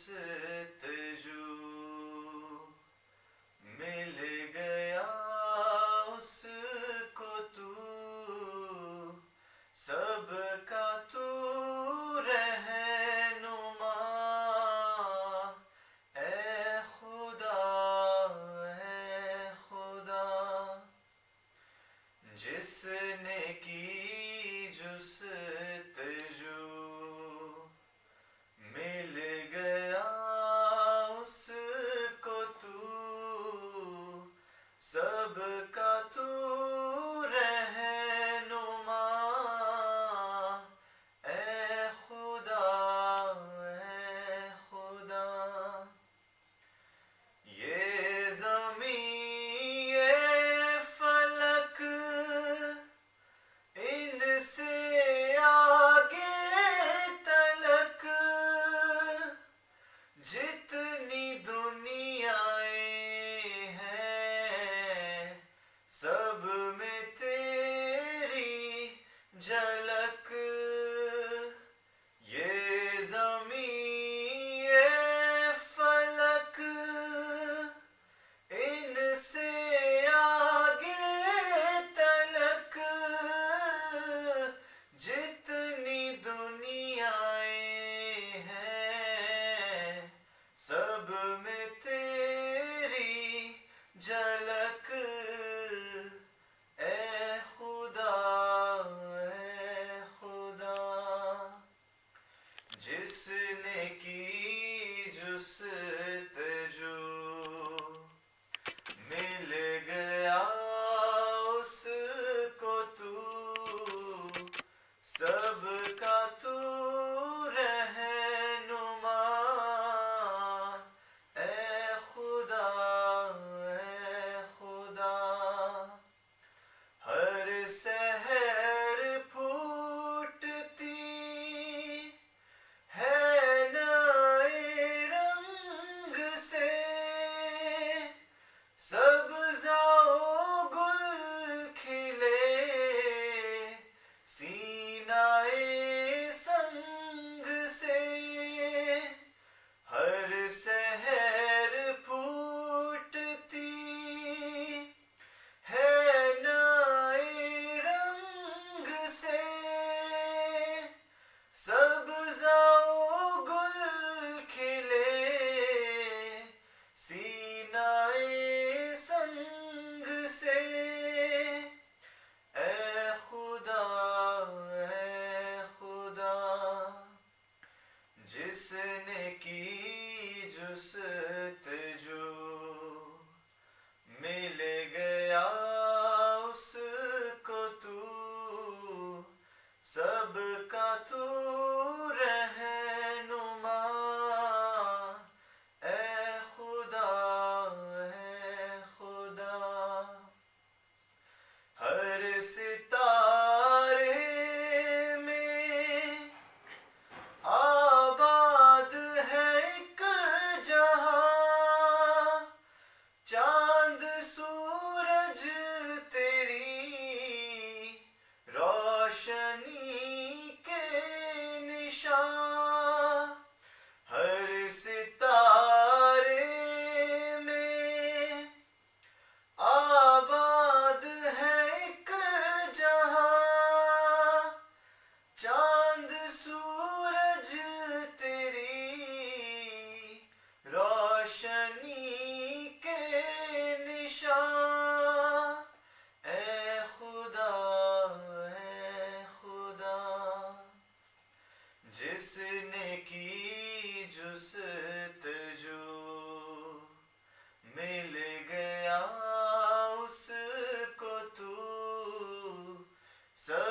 जुस्तजू मिल गया उसको तू सबका तू रहनुमा ए खुदा जिसने की जुस्तजू मिल गया उसको तू सबका तू रहनुमा ए खुदा ये ज़मीं ये फलक इनसे आगे तलक जितनी दुनियाएं हैं सब में तेरी झलक ये ज़मीं ये फलक इनसे आगे तलक जितनी दुनियाएं हैं सब में तेरी झलक ए खुदा जिसने की जुस्तजू मिल गया उसको तू सबका तू रहनुमा ए खुदा हर सहर फूटती है नए रंग से सब्ज़ाओ गुल खिले सीनाए संग से हर सहर फूटती है नए रंग से सब्ज़ाओ गुल खिले सीनाए संग से ए खुदा जिसने की जुस्तजू मिल गया उसको तू सबका तू रहनुमा ए खुदा हर सितारे में आबाद है एक जहां चांद सूरज तेरी रोशनी के निशान हर सितारे में आबाद है एक जहां चांद सूरज तेरी रोशनी के निशान ए खुदा जिसने की जुस्तजू मिल गया उसको तू सब